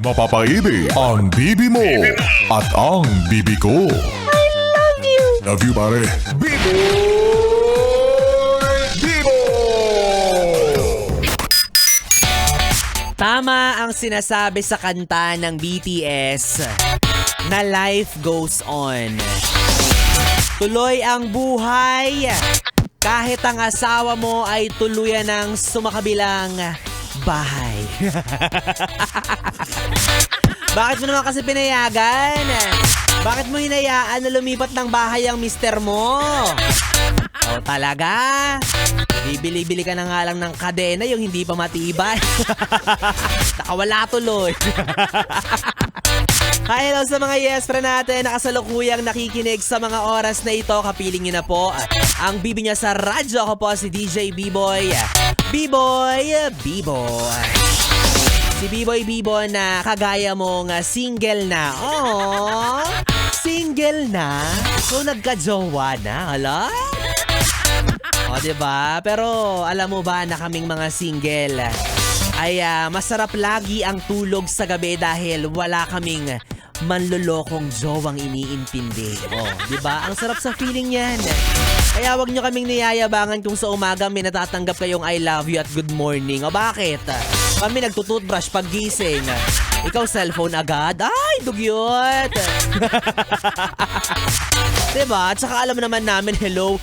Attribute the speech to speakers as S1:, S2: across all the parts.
S1: Mapapaibig ang bibi mo at ang bibi ko.
S2: I love you!
S1: Love you, pare. Bibo! Bibo!
S2: Tama ang sinasabi sa kanta ng BTS na life goes on. Tuloy ang buhay kahit ang asawa mo ay tuluyan ng sumakabilang bahay. Bakit mo naman kasi pinayagan? Bakit mo hinayaan na lumipat ng bahay ang mister mo? O talaga? Bibili-bili ka na nga lang ng kadena yung hindi pa matibay. Nakawala tuloy. Hi, hello sa mga yes friend natin na kasalukuyang nakikinig sa mga oras na ito. Kapiling nyo na po ang bibi niya sa radyo. Ako po si DJ B-Boy. B-Boy, B-Boy. Si B-Boy, B-Boy na kagaya mong single na. Oh, single na? So nagka-jowa na, hala? O, diba? Pero alam mo ba na kaming mga single ay masarap lagi ang tulog sa gabi dahil wala kaming manlolokong jowang iniintindi. O, diba? Ang sarap sa feeling yan. Kaya wag nyo kaming niyayabangan kung sa umaga may natatanggap kayong I love you at good morning. O bakit? Kami nagtututbrush pag gising. Ikaw cellphone agad? Ay, dugyot! Diba? At saka alam naman namin, hello,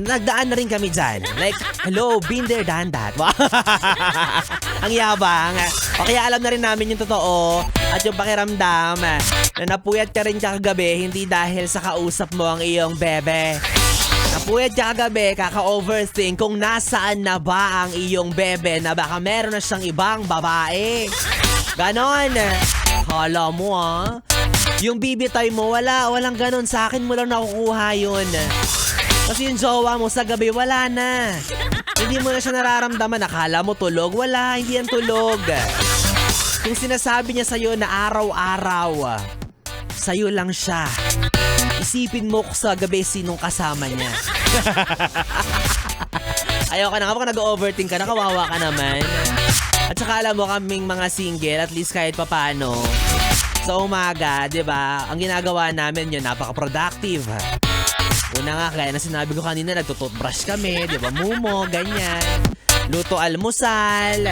S2: nagdaan na rin kami dyan. Like, hello, been there, done that. Ang yabang. O kaya alam na rin namin yung totoo at yung pakiramdam na napuyat ka rin kagabi hindi dahil sa kausap mo ang iyong bebe. Napuyat ka kagabi, kaka-overthink kung nasaan na ba ang iyong bebe na baka meron na siyang ibang babae. Ganon. Kala mo yung BB time mo, walang ganon. Sa akin mo lang nakukuha yun. Kasi yung jowa mo sa gabi, wala na. Hindi mo na siya nararamdaman. Akala mo tulog? Wala, hindi yan tulog. Kung sinasabi niya sa'yo na araw-araw, sa'yo lang siya. Isipin mo sa gabi sinong kasama niya. Ayaw ka na nga, baka nag-overthink ka na, kawawa ka naman. At saka alam mo kaming mga single, at least kahit papano, sa umaga, di ba, ang ginagawa namin yun, napaka-productive. Una nga, kaya na sinabi ko kanina, nagtututbrush kami, di ba, mumo, ganyan. Luto almusal,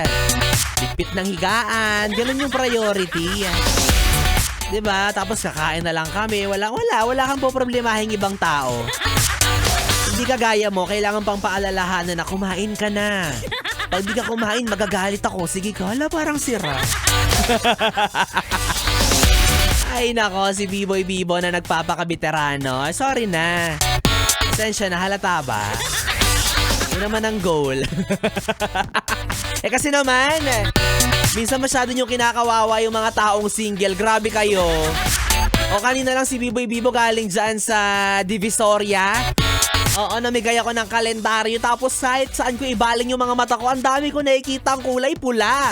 S2: ligpit ng higaan, ganun yung priority. Diba? Tapos kakain na lang kami. Wala kang po problemahing ibang tao. Hindi kagaya mo, kailangan pang paalalahanan na kumain ka na. Pag di ka kumain, magagalit ako. Sige ka, hala, parang sira. Ay nako, si B-Boy Bibo na nagpapakabiterano. Sorry na. Pasensya na, halata ba? Yun naman ang goal. Kasi naman, minsan masyado nyo kinakawawa yung mga taong single. Grabe kayo. O kanina lang si B-Boy Bibo galing dyan sa Divisoria. Oo, namigay ako ng kalendaryo. Tapos saan ko ibaling yung mga mata ko, ang dami ko nakikita ang kulay pula.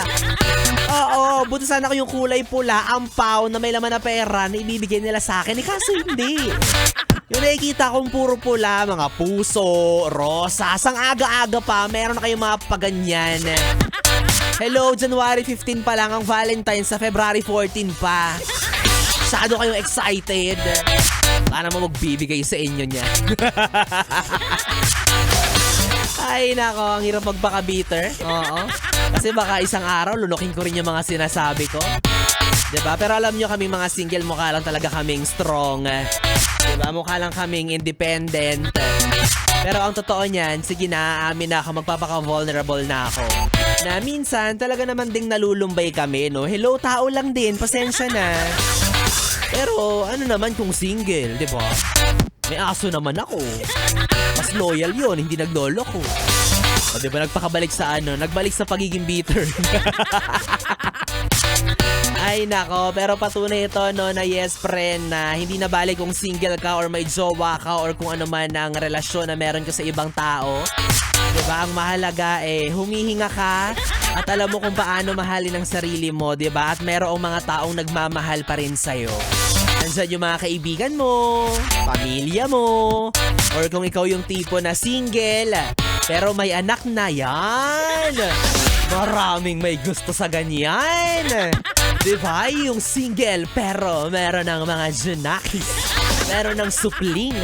S2: Oo, buti sana ko yung kulay pula, ampaw na may laman na pera na ibibigay nila sa akin. Kaso hindi. Yung nakikita kong puro pula, mga puso, rosas, ang aga-aga pa, meron na kayong mga paganyan. Hello, January 15 pa lang ang Valentine's, sa February 14 pa. Masyado kayong excited. Paano mo magbibigay sa inyo niya? Ay nako, ang hirap magpaka-bitter. Oo. Kasi baka isang araw, lunukin ko rin yung mga sinasabi ko. Diba? Pero alam nyo, kaming mga single, mukha lang talaga kaming strong. Diba? Mukha lang kaming independent. Pero ang totoo niyan, sige na, aamin na ako, magpapaka-vulnerable na ako. Na minsan, talaga naman ding nalulumbay kami, no? Hello, tao lang din, pasensya na. Pero ano naman kung single, diba? May aso naman ako. Mas loyal yon, hindi nagloloko. O diba, nagpakabalik sa nagbalik sa pagiging bitter. Ay nako, pero patunay ito no na yes friend na hindi na balik kung single ka or may jowa ka or kung ano man ang relasyon na meron ka sa ibang tao. Diba? Ang mahalaga humihinga ka at alam mo kung paano mahalin ang sarili mo, diba? At merong mga taong nagmamahal pa rin sa'yo. Nandiyan yung mga kaibigan mo, pamilya mo, or kung ikaw yung tipo na single, pero may anak na yan. Maraming may gusto sa ganyan. Diba? Yung single pero meron ng mga junakis. Meron ng supling.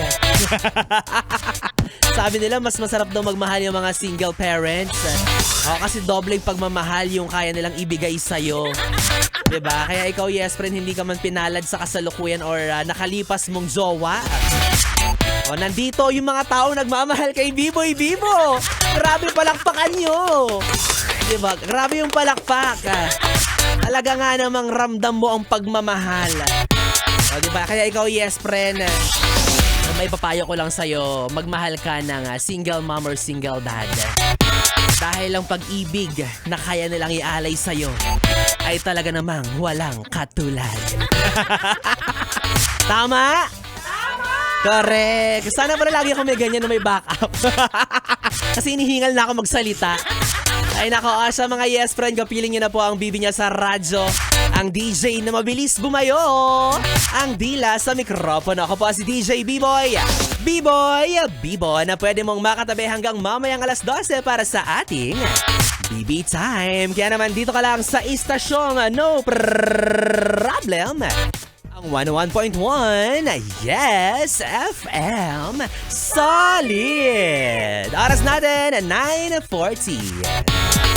S2: Sabi nila mas masarap daw magmahal yung mga single parents. Kasi dobleng pagmamahal yung kaya nilang ibigay sa'yo. Diba? Kaya ikaw, yes friend, hindi ka man pinalad sa kasalukuyan or nakalipas mong jowa. Nandito yung mga tao nagmamahal kay Biboy Bibo. Grabe palakpakan nyo. Diba? Grabe yung palakpak. Talaga nga namang ramdam mo ang pagmamahal. Diba? Kaya ikaw, yes friend, may papayo ko lang sa'yo, magmahal ka ng single mom or single dad. Dahil ang pag-ibig na kaya nilang ialay sa'yo ay talaga namang walang katulad. Tama? Correct. Sana pala lagi ako may ganyan na may backup. Kasi inihingal na ako magsalita. Ay nako, sa mga yes friend, kapiling niyo na po ang bibi niya sa radyo. Ang DJ na mabilis bumayo. Ang dila sa mikropono. Ako po si DJ B-Boy. B-Boy na pwede mong makatabi hanggang mamayang alas 12 para sa ating BB Time. Kaya naman dito ka lang sa istasyong no problem. Ang 101.1 Yes FM Solid. Oras natin 9:40.